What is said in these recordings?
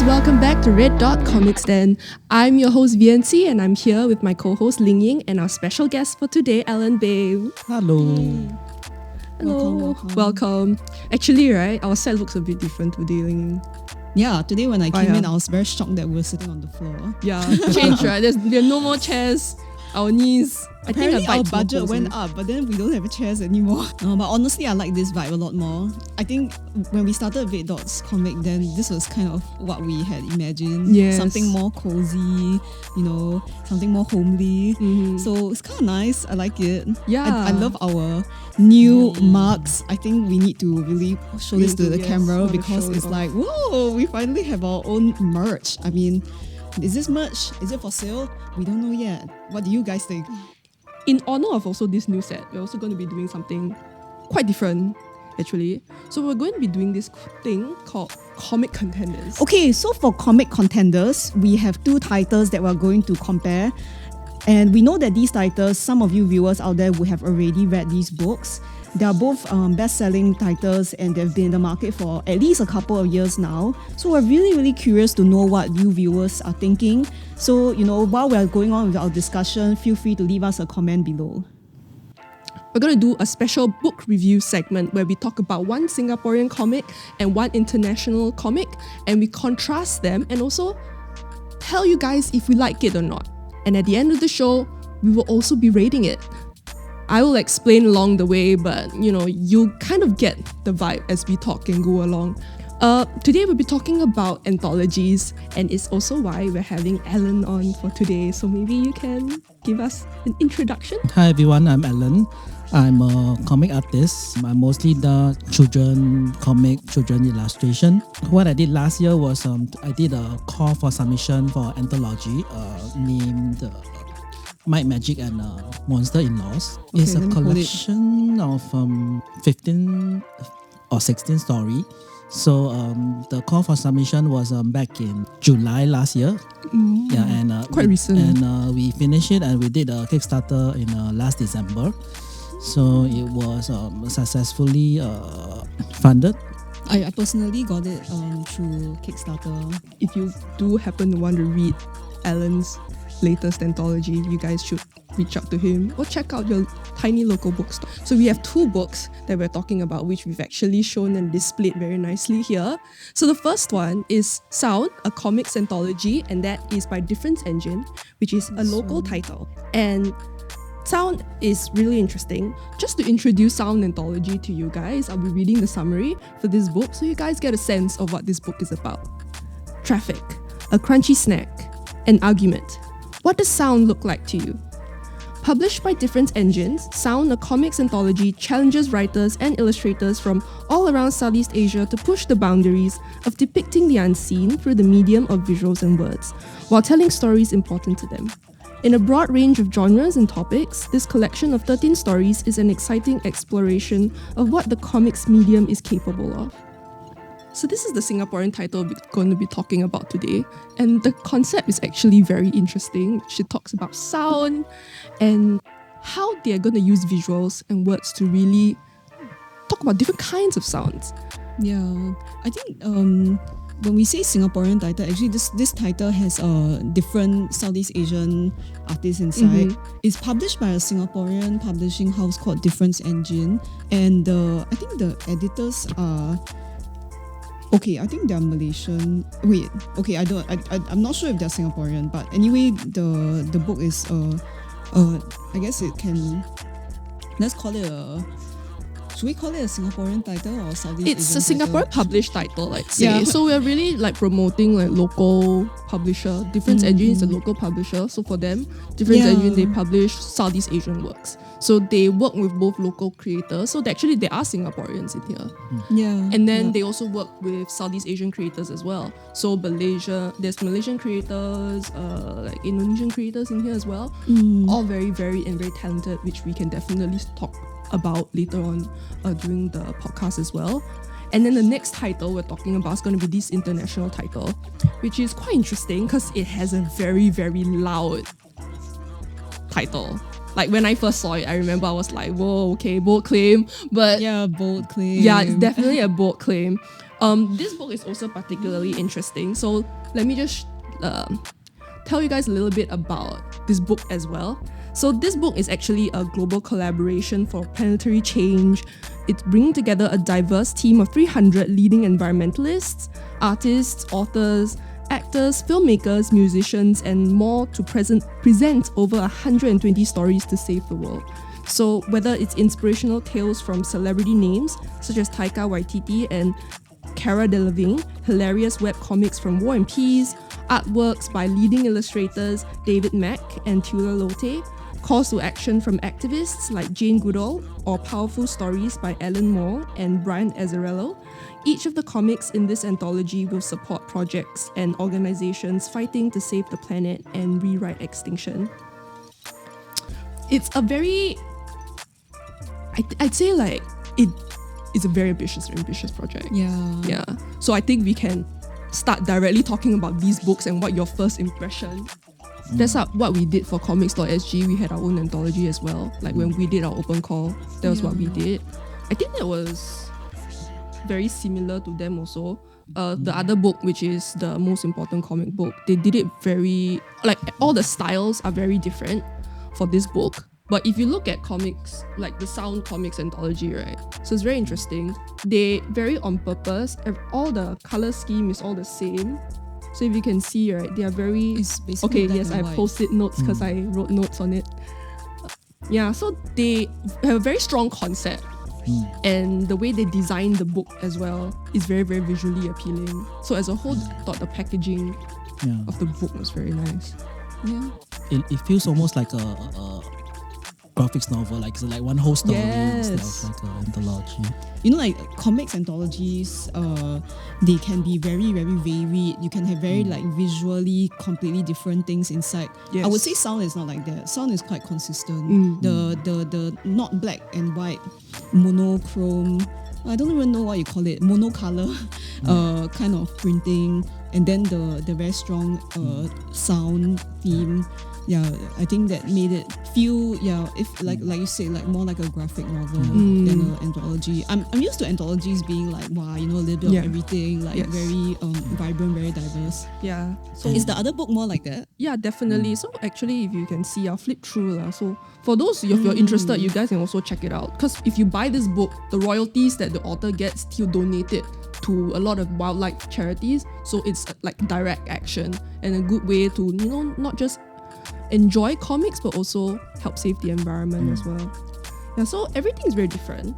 guys, welcome back to reddotcomicsden. I'm your host Viency and I'm here with my co-host Lingying and our special guest for today, Ellen Babe. Hello. Hello. Welcome. Actually, right, our set looks a bit different today, Lingying. Yeah, today when I came in, I was very shocked that we were sitting on the floor. Yeah, change, right? There are no more chairs. Our knees. Apparently our budget went up, but then we don't have chairs anymore. But honestly, I like this vibe a lot more. I think when we started Red Dot's comic, then this was kind of what we had imagined. Yes. Something more cozy, something more homely. Mm-hmm. So it's kind of nice. I like it. Yeah. I love our new marks. I think we need to really show this to the camera because it's like, whoa, we finally have our own merch. I mean, is this merch? Is it for sale? We don't know yet. What do you guys think? In honor of also this new set, we're also going to be doing something quite different, actually. So we're going to be doing this thing called Comic Contenders. Okay, so for Comic Contenders, we have two titles that we're going to compare. And we know that these titles, some of you viewers out there will have already read these books. They are both best-selling titles and they've been in the market for at least a couple of years now. So we're really, really curious to know what you viewers are thinking. So, while we're going on with our discussion, feel free to leave us a comment below. We're going to do a special book review segment where we talk about one Singaporean comic and one international comic, and we contrast them and also tell you guys if we like it or not. And at the end of the show, we will also be rating it. I will explain along the way, but you'll kind of get the vibe as we talk and go along. Today we'll be talking about anthologies, and it's also why we're having Ellen on for today. So maybe you can give us an introduction. Hi everyone, I'm Alan. I'm a comic artist. I'm mostly the children illustration. What I did last year was I did a call for submission for anthology named Might, Magic and Monster-in-Laws. Okay, It's a collection of 15 or 16 stories. So the call for submission was back in July last year. Yeah, and Quite recent. And we finished it and we did a Kickstarter in last December. So it was successfully funded. I personally got it through Kickstarter. If you do happen to want to read Alan's latest anthology, you guys should reach out to him or check out your tiny local bookstore. So we have two books that we're talking about, which we've actually shown and displayed very nicely here. So the first one is Sound, a Comics Anthology, and that is by Difference Engine, which is a local title. And Sound is really interesting. Just to introduce Sound Anthology to you guys, I'll be reading the summary for this book so you guys get a sense of what this book is about. Traffic, a crunchy snack, an argument. What does sound look like to you? Published by Difference Engines, Sound, a comics anthology, challenges writers and illustrators from all around Southeast Asia to push the boundaries of depicting the unseen through the medium of visuals and words, while telling stories important to them. In a broad range of genres and topics, this collection of 13 stories is an exciting exploration of what the comics medium is capable of. So this is the Singaporean title we're going to be talking about today, and the concept is actually very interesting. She talks about sound and how they're going to use visuals and words to really talk about different kinds of sounds. Yeah, I think when we say Singaporean title, actually this title has different Southeast Asian artists inside. It's published by a Singaporean publishing house called Difference Engine, and I think the editors are... Okay, I think they're Malaysian. Wait, okay, I'm not sure if they're Singaporean, but anyway, the book is I guess it can, let's call it should we call it a Singaporean title or Southeast Asian It's a Singaporean title? published title, I'd say. Yeah. So we're really promoting local publisher. Difference Engine is a local publisher. So for them, Difference Engine, they publish Southeast Asian works. So they work with both local creators. So there are Singaporeans in here. Yeah. And then they also work with Southeast Asian creators as well. So Malaysia, there's Malaysian creators, Indonesian creators in here as well. All very, very and very talented, which we can definitely talk about later on during the podcast as well. And then the next title we're talking about is going to be this international title, which is quite interesting because it has a very, very loud title. Like when I first saw it, I remember I was like, whoa, okay, bold claim. But yeah, bold claim. yeah, it's definitely a bold claim. This book is also particularly interesting. So let me just tell you guys a little bit about this book as well. So this book is actually a global collaboration for planetary change. It's bringing together a diverse team of 300 leading environmentalists, artists, authors, actors, filmmakers, musicians, and more to present over 120 stories to save the world. So whether it's inspirational tales from celebrity names such as Taika Waititi and Cara Delevingne, hilarious webcomics from War and Peace, artworks by leading illustrators David Mack and Tula Lote, calls to action from activists like Jane Goodall, or powerful stories by Alan Moore and Brian Azzarello, each of the comics in this anthology will support projects and organizations fighting to save the planet and rewrite Extinction. It's a very... I'd say like it is a very ambitious project. Yeah. So I think we can start directly talking about these books and what your first impression. That's what we did for Comix.sg. We had our own anthology as well. Like when we did our open call, that was what we did. I think that was very similar to them also. The other book, which is the most important comic book, they did it very, like all the styles are very different for this book. But if you look at comics, like the Sound Comics Anthology, right? So it's very interesting. They very on purpose, all the color scheme is all the same. So if you can see, right, they are very... It's basically okay, yes, I have post-it notes because I wrote notes on it. Yeah, so they have a very strong concept. And the way they designed the book as well is very, very visually appealing. So as a whole, I thought the packaging of the book was very nice. Yeah. It feels almost like a graphics novel, like it's like one whole story instead of like an anthology. You know, like comics anthologies, they can be very, very varied. You can have very like visually completely different things inside. Yes. I would say Sound is not like that. Sound is quite consistent. The not black and white, monochrome, I don't even know what you call it, monocolor kind of printing, and then the very strong sound theme. Yeah, I think that made it feel if like you say, like more like a graphic novel than an anthology. I'm used to anthologies being like a little bit of everything, like very vibrant, very diverse. Yeah. So is the other book more like that? Yeah, definitely. So actually, if you can see, I'll flip through. So for those, if you're interested, you guys can also check it out. Because if you buy this book, the royalties that the author gets, he'll donate it to a lot of wildlife charities. So it's like direct action and a good way to, not just enjoy comics but also help save the environment as well. Yeah, so everything is very different.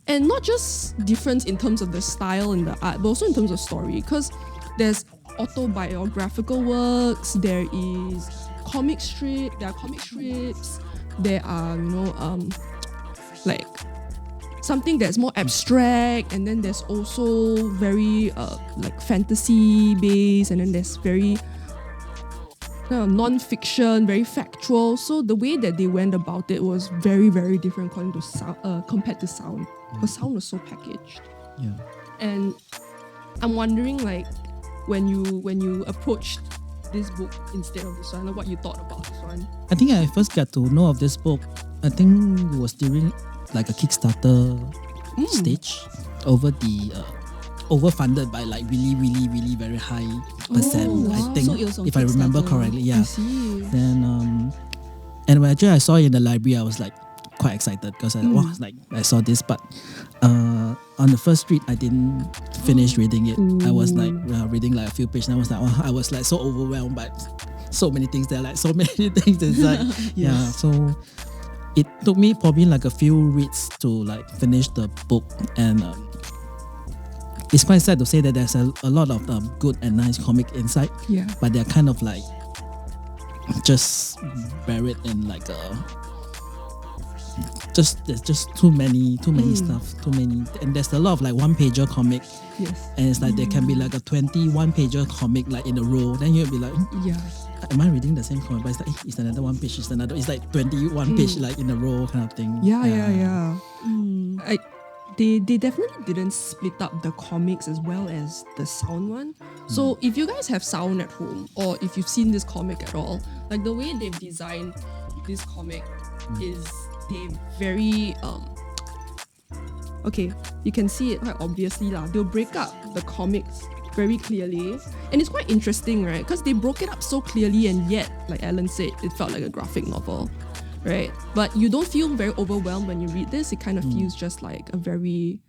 And not just different in terms of the style and the art, but also in terms of story. Because there's autobiographical works, there are comic strips, there are, like something that's more abstract, and then there's also very like fantasy based, and then there's very non-fiction, very factual. So the way that they went about it was very, very different compared to Sound, because Sound was so packaged. Yeah. And I'm wondering, like, when you approached this book instead of this one, like, what you thought about this one? I think I first got to know of this book, I think it was during like a Kickstarter stage, overfunded by like really, really, really very high percent. Wow. I think, So it was on if I remember Kickstarter. correctly, yeah. I see. Then and when actually I saw it in the library, I was like quite excited because I saw this, but on the first read I didn't finish reading it. I was like reading like a few pages, and I was like so overwhelmed by so many things there, like so many things inside. Yeah, so it took me probably like a few reads to like finish the book, and it's quite sad to say that there's a lot of good and nice comic inside, but they're kind of like just buried in like there's just too many stuff, and there's a lot of like one-pager comic, and it's like there can be like a 21-pager comic like in a row, then you'll be like, am I reading the same comic? But it's like, it's another one page, it's like 21 page like in a row kind of thing. Yeah. They definitely didn't split up the comics as well as the Sound one. So if you guys have Sound at home, or if you've seen this comic at all, like the way they've designed this comic is they very okay, you can see it quite obviously lah. They'll break up the comics very clearly, and it's quite interesting, right? Because they broke it up so clearly, and yet, like Alan said, it felt like a graphic novel, right? But you don't feel very overwhelmed when you read this. It kind of feels just like a very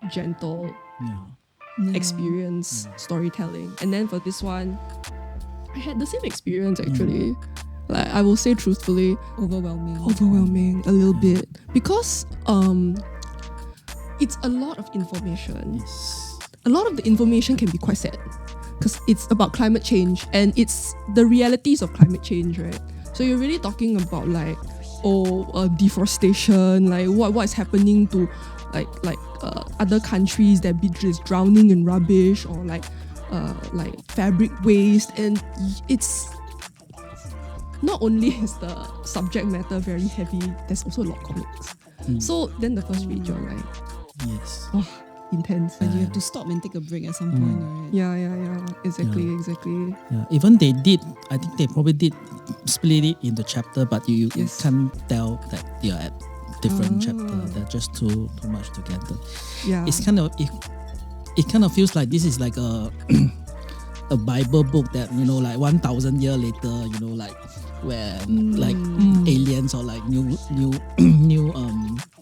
gentle experience, storytelling. And then for this one, I had the same experience actually. Like, I will say truthfully, overwhelming a little bit, because it's a lot of information. A lot of the information can be quite sad because it's about climate change and it's the realities of climate change, right? So you're really talking about like deforestation, like what is happening to like other countries that be just drowning in rubbish, or like fabric waste. And it's not only is the subject matter very heavy, there's also a lot of comics. So then the first read, you're like, yes, intense. And you have to stop and take a break at some point, right? Yeah. Exactly. Yeah, even they did, I think they probably did split it into chapter, but you can't tell that they are at different chapter. They're just too much together. Yeah. It's kind of it kind of feels like this is like a a Bible book that, you know, like 1,000 years later, you know, like where like aliens or like new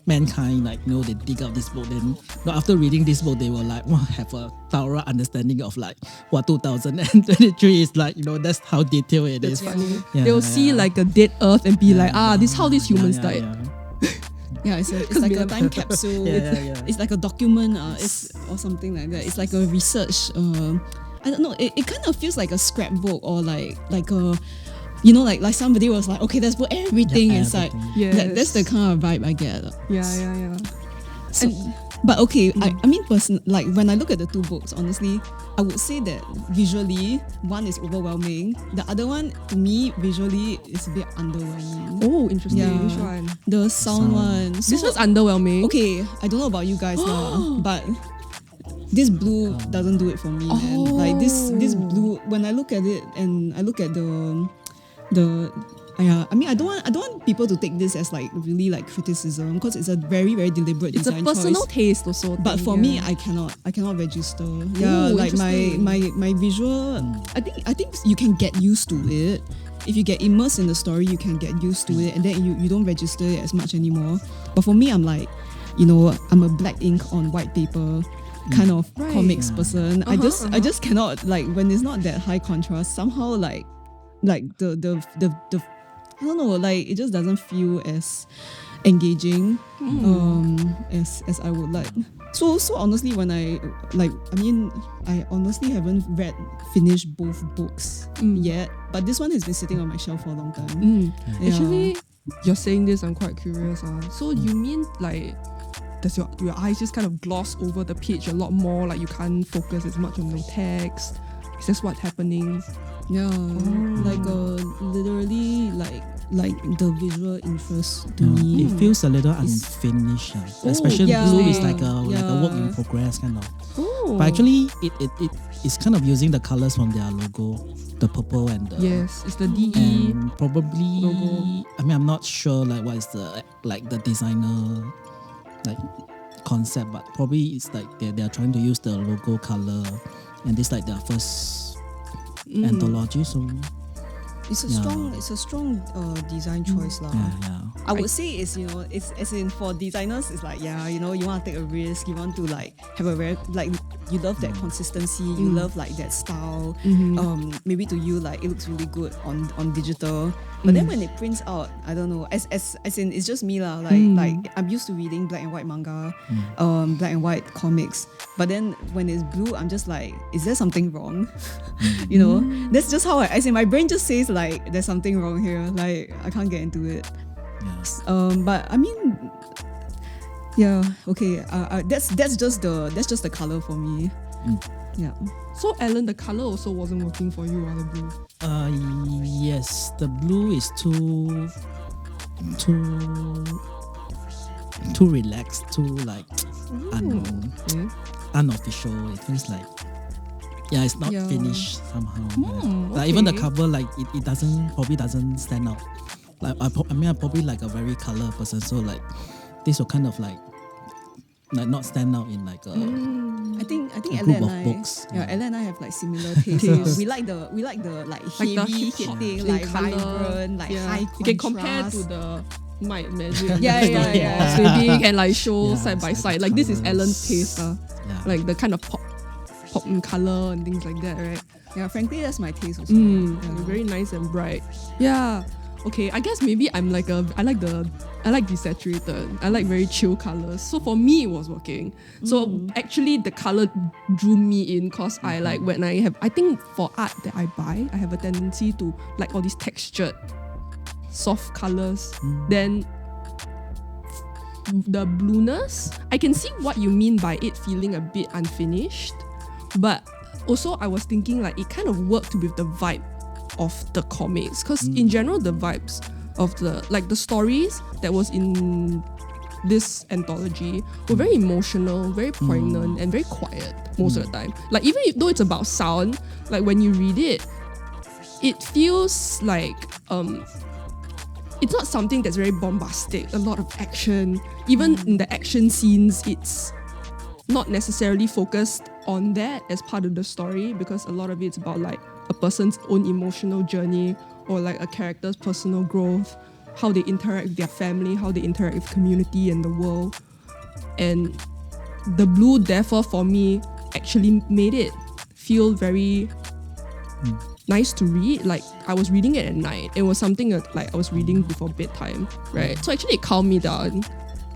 mankind, like, you know, they dig out this book, then, you know, after reading this book they will like have a thorough understanding of like what 2023 is like, you know. That's how detailed it is. Funny. They'll see like a dead earth and be like, this is how these humans died. Yeah, it's like a time capsule. It's like a document, or something like that. It's like a research. I don't know. It kind of feels like a scrapbook, or like a, you know, like somebody was like, okay, let's put everything inside. Yes. That's the kind of vibe I get. Yeah. So, but okay, I mean, like when I look at the two books, honestly, I would say that visually, one is overwhelming. The other one, to me, visually, is a bit underwhelming. Oh, interesting. Yeah. Which one? The sound one. So, This was underwhelming. okay, I don't know about you guys now, but this blue doesn't do it for me, man. Like this blue, when I look at it and I look at the I mean, I don't want people to take this as like really like criticism, because it's a very, very deliberate It's a design personal choice. taste also. But for me, I cannot register. Yeah, Ooh, like interesting. my visual. I think you can get used to it. If you get immersed in the story, you can get used to it, and then you don't register it as much anymore. But for me, I'm like, you know, I'm a black ink on white paper kind of comics person. I just cannot, like, when it's not that high contrast, somehow like the I don't know, like it just doesn't feel as engaging as I would like. So honestly, when I honestly haven't finished both books yet, but this one has been sitting on my shelf for a long time. Yeah. Actually, you're saying this, I'm quite curious. So you mean like, does your eyes just kind of gloss over the page a lot more? Like you can't focus as much on the text? Is this what's happening? Yeah, like literally like the visual interest to me. It feels a little unfinished, especially blue is like a work in progress kind of. But actually, it's kind of using the colors from their logo, the purple and the it's the DE and probably logo. I mean, I'm not sure like what is the designer like concept, but probably it's like they are trying to use the logo color, and this like their first anthology, so it's a strong design choice lah. I would say it's, you know, it's as in for designers, it's like, yeah, you know, you want to take a risk, you want to like have a very, like, you love that consistency, you love like that style. Maybe to you like it looks really good on digital, but then when it prints out, I don't know, as in it's just me lah, like I'm used to reading black and white manga, black and white comics, but then when it's blue, I'm just like, is there something wrong? You know, that's just how I say, my brain just says like there's something wrong here, like I can't get into it. But I mean, yeah, okay. That's just the color for me. Yeah. So Alan, the color also wasn't working for you, the blue. Yes, the blue is too relaxed, too like unofficial. It feels like it's not finished somehow. Like even the cover, like it probably doesn't stand out. Like I'm probably like a very color person, so like this will kind of like like not stand out in like a I think a Ella group and of I, books. yeah, Ella and I have like similar tastes. We like the like Like the heavy hip-hop hitting, in like colour. vibrant, like high contrast. You can compare to the Might Magic. Yeah. So maybe you can like show Yeah, side by it's like side. the Like this is colours. Ellen's taste, Yeah. like the kind of pop in color and things like that, right? Yeah, frankly, that's my taste also. Very nice and bright. Yeah. Okay, I guess maybe I like desaturated. I like very chill colors. So for me, it was working. So actually, the color drew me in because I like when I think for art that I buy, I have a tendency to like all these textured, soft colors. Then the blueness, I can see what you mean by it feeling a bit unfinished, but also I was thinking like it kind of worked with the vibe of the comics, because in general the vibes of the stories that was in this anthology were very emotional, very poignant, and very quiet most of the time. Like even though it's about sound, like when you read it, it feels like it's not something that's very bombastic, a lot of action. Even in the action scenes, it's not necessarily focused on that as part of the story, because a lot of it's about like a person's own emotional journey or like a character's personal growth, how they interact with their family, how they interact with community and the world. And the blue, therefore, for me, actually made it feel very nice to read. Like I was reading it at night. It was something that like I was reading before bedtime, right? So actually it calmed me down.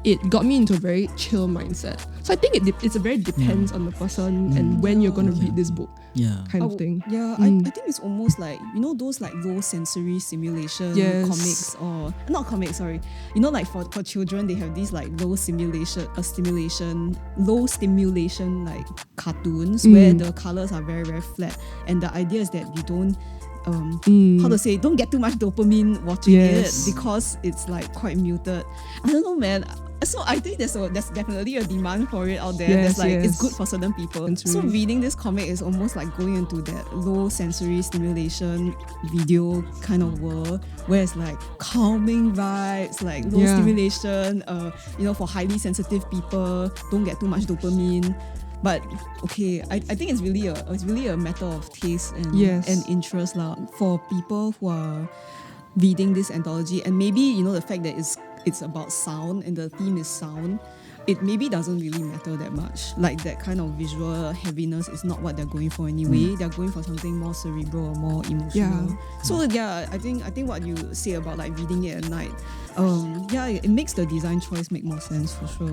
It got me into a very chill mindset. So I think it's a very depends on the person and when you're going to read this book kind of thing. Yeah, I think it's almost like, you know, those like low sensory stimulation comics, or not comics, sorry. You know, like for children, they have these like low stimulation like cartoons where the colors are very, very flat. And the idea is that you don't don't get too much dopamine watching it because it's like quite muted. I don't know, man. So I think there's definitely a demand for it out there. It's good for certain people. So reading this comic is almost like going into that low sensory stimulation video kind of world where it's like calming vibes, like low stimulation, for highly sensitive people, don't get too much dopamine. But okay, I think it's really a matter of taste and interest for people who are reading this anthology. And maybe the fact that it's about sound and the theme is sound, it maybe doesn't really matter that much. Like that kind of visual heaviness is not what they're going for anyway. They're going for something more cerebral or more emotional. So I think what you say about like reading it at night, it makes the design choice make more sense for sure.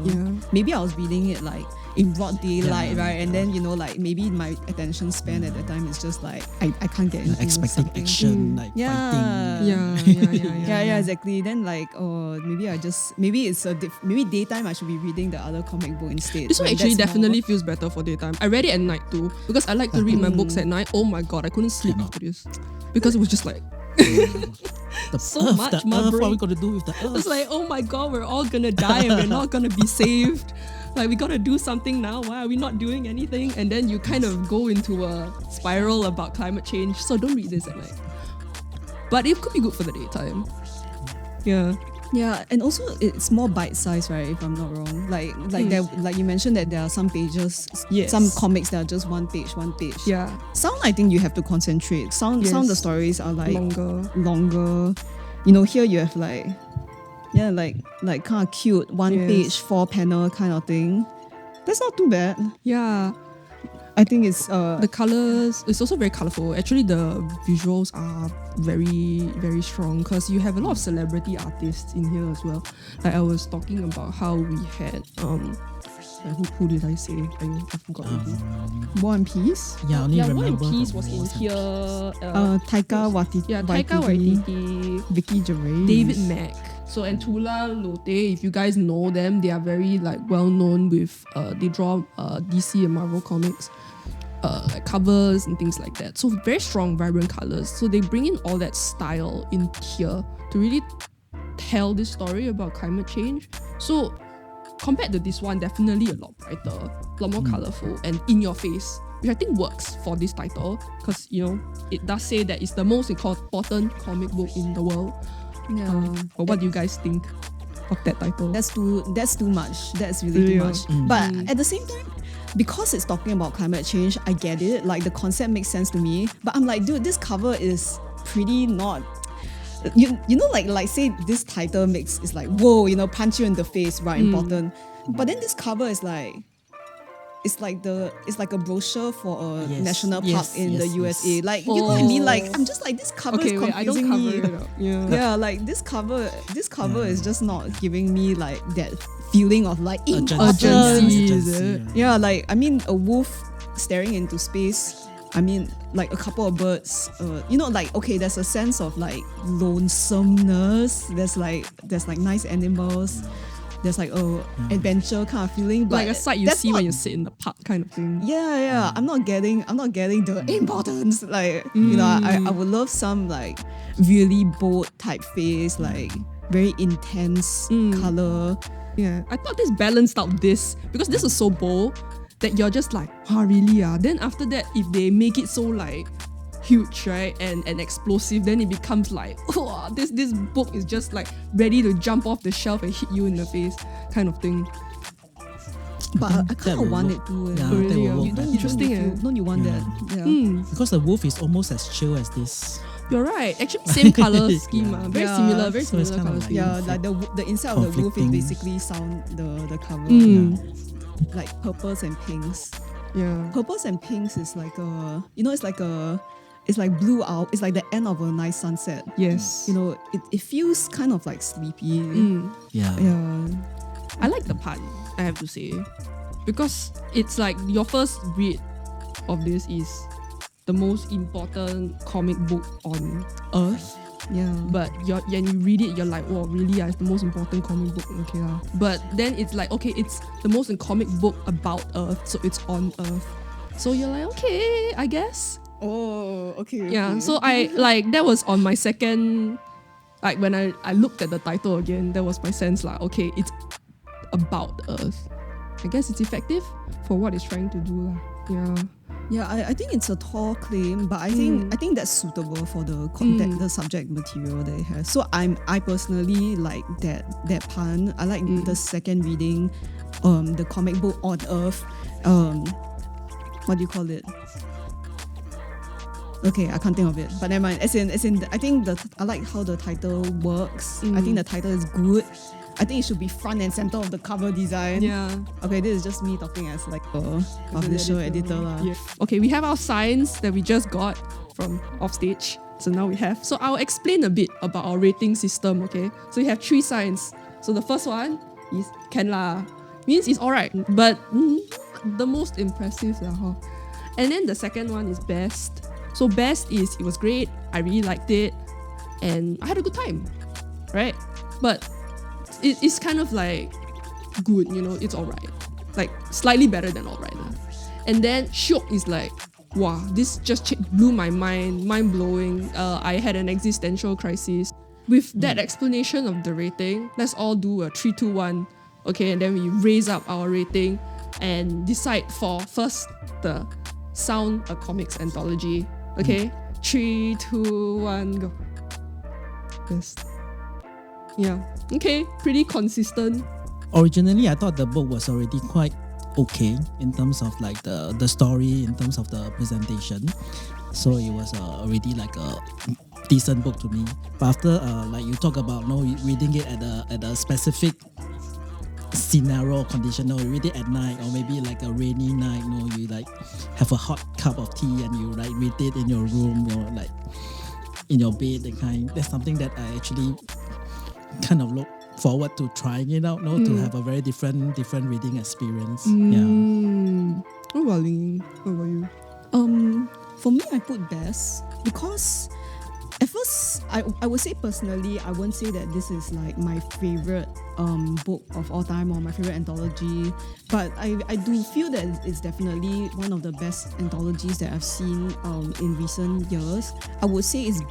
Maybe I was reading it like in broad daylight, right? And then like maybe my attention span at that time is just like I can't get into expecting something. action, like fighting. Yeah, exactly. Then like maybe it's maybe daytime I should be reading the other comic book instead. This one actually definitely feels better for daytime. I read it at night too because I like to read my books at night. Oh my god, I couldn't sleep after this because it was just like so much. My brain. What are we gonna do with the earth? It's like, oh my god, we're all gonna die and we're not gonna be saved. Like we gotta do something now. Why are we not doing anything? And then you kind of go into a spiral about climate change. So don't read this at night. But it could be good for the daytime. Yeah, and also it's more bite-sized, right? If I'm not wrong, like you mentioned that there are some pages, some comics that are just one page. Yeah. Sound, I think you have to concentrate. Sound the stories are like longer. Here you have like kind of cute 1 page 4 panel kind of thing. That's not too bad. Yeah. I think it's the colors. It's also very colorful. Actually, the visuals are very, very strong because you have a lot of celebrity artists in here as well. Like I was talking about how we had who did I say? I forgot. War and Peace. War and Peace was in here. Taika Waititi. Yeah, Taika Waititi. Vicky Gervais. David Mack. So and Tula Lote, if you guys know them, they are very like well known with they draw DC and Marvel comics like covers and things like that. So very strong, vibrant colors. So they bring in all that style in here to really tell this story about climate change. So compared to this one, definitely a lot brighter, a lot more colorful and in your face, which I think works for this title because it does say that it's the most important comic book in the world. But what do you guys think of that title. That's too much. That's really too much. But at the same time, because it's talking about climate change, I get it. Like the concept makes sense to me. But I'm like, dude, this cover is pretty not. You know, like say this title is like, whoa, you know, punch you in the face, right? Important. But then this cover is like, it's like a brochure for a national park in the USA. Like, you know what I mean? Like, I'm just like, this cover is confusing me. Yeah, like this cover is just not giving me like that feeling of like urgency. Yeah, like I mean, a wolf staring into space. I mean, like a couple of birds. You know, like okay, there's a sense of like lonesomeness. There's like nice animals. There's like adventure kind of feeling, but like a sight you see when you sit in the park kind of thing. Yeah. I'm not getting the importance. Like you know, I would love some like really bold typeface, like very intense color. Yeah, I thought this balanced out this because this is so bold that you're just like, really? Then after that, if they make it so like huge, right, and explosive, then it becomes like, this book is just like ready to jump off the shelf and hit you in the face, kind of thing. But I kind of want it to. Don't you want that? Yeah. Because the wolf is almost as chill as this. You're right. Actually, same color scheme. Very similar. Very so similar color scheme. Yeah, like the inside of the wolf is basically the cover. Like purples and pinks. Yeah. Purples and pinks is like it's like blue out. It's like the end of a nice sunset. Yes. You know, it feels kind of like sleepy. Yeah. I like the part, I have to say, because it's like your first read of this is the most important comic book on earth. Yeah. But when you read it, you're like, oh, really? It's the most important comic book. Okay. But then it's like, okay, it's the most comic book about Earth, so it's on Earth. So you're like, okay, I guess. Oh, okay. Yeah, so I like that was on my second, like when I looked at the title again, that was my sense like, okay, it's about Earth. I guess it's effective for what it's trying to do. Yeah, I think it's a tall claim, but I think that's suitable for the content, the subject material that it has. So I personally like that pun. I like the second reading, the comic book on Earth. What do you call it? Okay, I can't think of it. But never mind. As in, I think I like how the title works. I think the title is good. I think it should be front and center of the cover design. Yeah. Okay, this is just me talking as like a publisher, editor. Yeah. Okay, we have our signs that we just got from offstage. So now we have. So I'll explain a bit about our rating system, okay? So we have 3 signs. So the first one is can lah. Means it's alright. But the most impressive lah. And then the second one is best. So best is it was great. I really liked it. And I had a good time. Right? But it's kind of like good, you know, it's alright. Like slightly better than alright. And then shock is like, wow, this just blew my mind, mind-blowing. I had an existential crisis. With that explanation of the rating, let's all do a 3, 2, 1. Okay, and then we raise up our rating and decide for first the Sound a Comics Anthology. Okay, 3, 2, 1, go. Best. Yeah. Okay, pretty consistent. Originally, I thought the book was already quite okay in terms of like the story, in terms of the presentation. So it was already like a decent book to me. But after like you talk about reading it at a specific scenario or condition, you read it at night or maybe like a rainy night, you like have a hot cup of tea and you like read it in your room, like in your bed, that kind. That's something that I actually kind of look forward to trying it out, to have a very different reading experience. Yeah. What about Lingying? What about you? For me, I put best because at first, I would say personally, I won't say that this is like my favorite book of all time or my favorite anthology, but I do feel that it's definitely one of the best anthologies that I've seen in recent years. I would say it's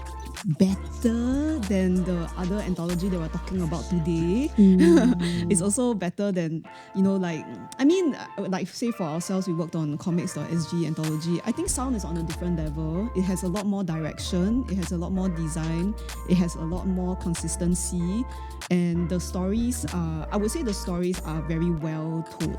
better than the other anthology that we're talking about today. It's also better than, like say for ourselves, we worked on Comix.sg anthology. I think sound is on a different level. It has a lot more direction, it has a lot more design, it has a lot more consistency, and the stories I would say the stories are very well told.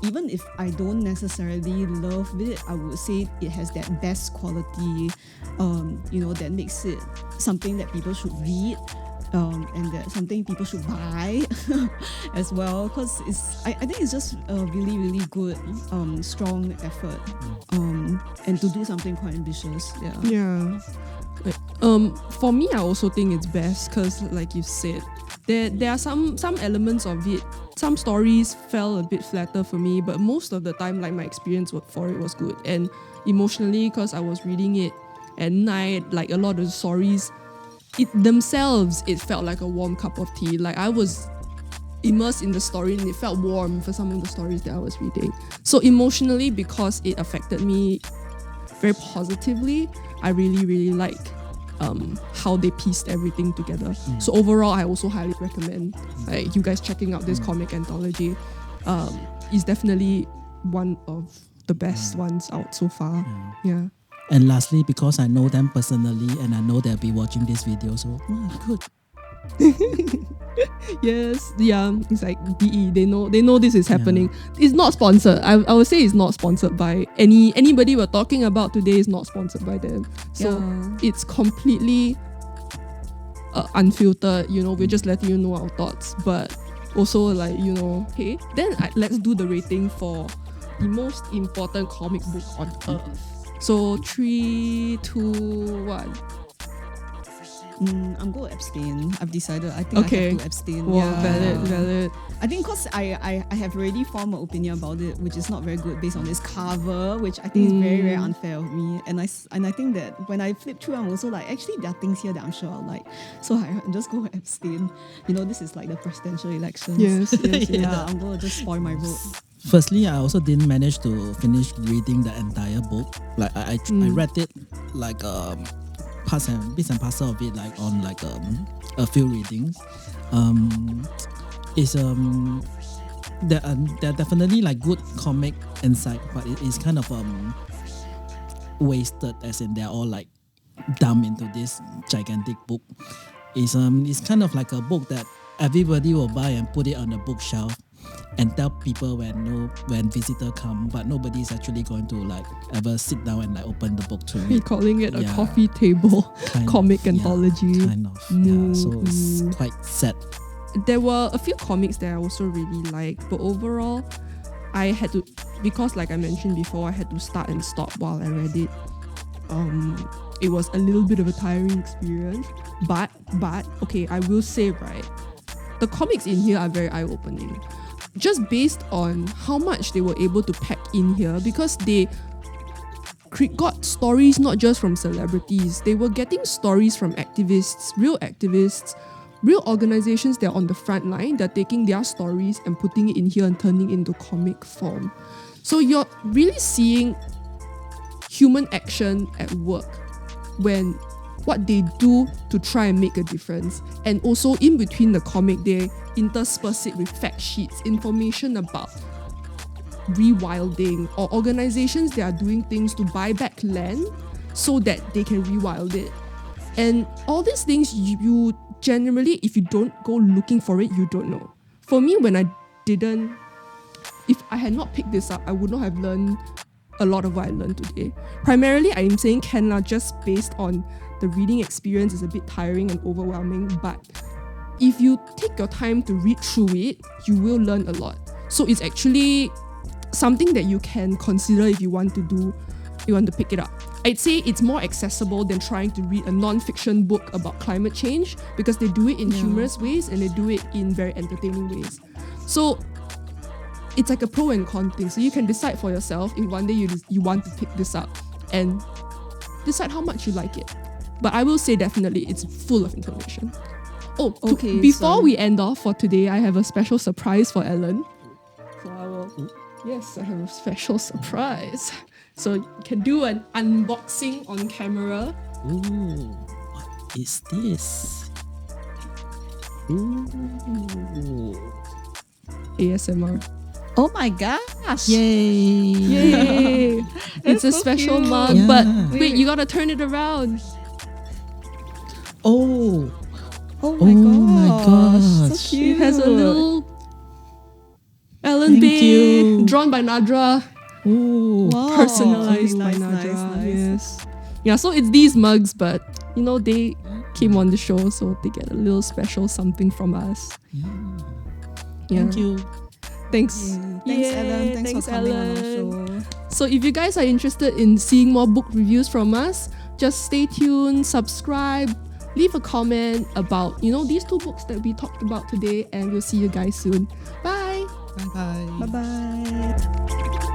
Even if I don't necessarily love it, I would say it has that best quality, that makes it something that people should read, and that something people should buy as well, because I think it's just a really, really good, strong effort, and to do something quite ambitious. Yeah. For me, I also think it's best because, like you said, there are some elements of it. Some stories fell a bit flatter for me, but most of the time, like, my experience for it was good. And emotionally, because I was reading it at night, like, a lot of the stories, it felt like a warm cup of tea. Like, I was immersed in the story and it felt warm for some of the stories that I was reading. So emotionally, because it affected me very positively, I really, really like how they pieced everything together. So overall, I also highly recommend you guys checking out this comic anthology. It's definitely one of the best ones out so far. Yeah. And lastly, because I know them personally and I know they'll be watching this video, so good. Yes, yeah, it's like DE. They know this is happening. It's not sponsored. I would say it's not sponsored by anybody we're talking about today. Is not sponsored by them. So it's completely unfiltered. We're just letting you know our thoughts, but also okay. Then let's do the rating for the most important comic book on earth. So 3, 2, 1. I'm going to abstain. I've decided. I think I have to abstain. Wow, valid. I think because I have already formed an opinion about it, which is not very good based on this cover, which I think is very, very unfair of me. And I think that when I flip through, I'm also like, actually, there are things here that I'm sure I'll like. So I'm just going to abstain. This is like the presidential elections. Yes. I'm going to just spoil my vote. Firstly, I also didn't manage to finish reading the entire book. Like I read it like bits and parcel of it, like on like a few readings. There are definitely like good comic inside, but it is kind of wasted, as in they're all like dumped into this gigantic book. It's kind of like a book that everybody will buy and put it on the bookshelf and tell people when visitor come, but nobody's actually going to like ever sit down and like open the book to read. You're calling it a coffee table comic anthology. Kind of. So it's quite sad. There were a few comics that I also really liked, but overall, I had to, because like I mentioned before, I had to start and stop while I read it. It was a little bit of a tiring experience, but okay, I will say, right, the comics in here are very eye-opening. Just based on how much they were able to pack in here, because they got stories not just from celebrities, they were getting stories from activists, real organizations that are on the front line. They're taking their stories and putting it in here and turning it into comic form. So you're really seeing human action at work when what they do to try and make a difference. And also in between the comic, they intersperse it with fact sheets, information about rewilding or organizations that are doing things to buy back land so that they can rewild it. And all these things, you generally, if you don't go looking for it, you don't know. For me, if I had not picked this up, I would not have learned a lot of what I learned today. Primarily, I am saying Kenla just based on the reading experience is a bit tiring and overwhelming, but if you take your time to read through it, you will learn a lot. So it's actually something that you can consider if you want to pick it up. I'd say it's more accessible than trying to read a non-fiction book about climate change, because they do it in humorous ways and they do it in very entertaining ways. So it's like a pro and con thing. So you can decide for yourself if one day you want to pick this up and decide how much you like it. But I will say definitely it's full of information. Before we end off for today, I have a special surprise for Ellen. So I have a special surprise. So you can do an unboxing on camera. Ooh. is this? Ooh. ASMR. Oh my gosh. Yay! Yay! It's a so special cute. mug, Yeah. but wait, you gotta turn it around. Oh, Oh Oh my gosh. gosh. So cute. It has a little Ellen Thank Bay you. drawn by Nadra, oh, Wow. personalized by Nice, Nadra. nice. Yes. Yeah, so it's these mugs, but you know, they came on the show, so they get a little special something from us. Yeah. thank you. Thanks. Thanks, Yay, Ellen. Thanks for coming on our show. So if you guys are interested in seeing more book reviews from us, just stay tuned, subscribe, leave a comment about, you know, these two books that we talked about today, and we'll see you guys soon. Bye. Bye bye. Bye-bye.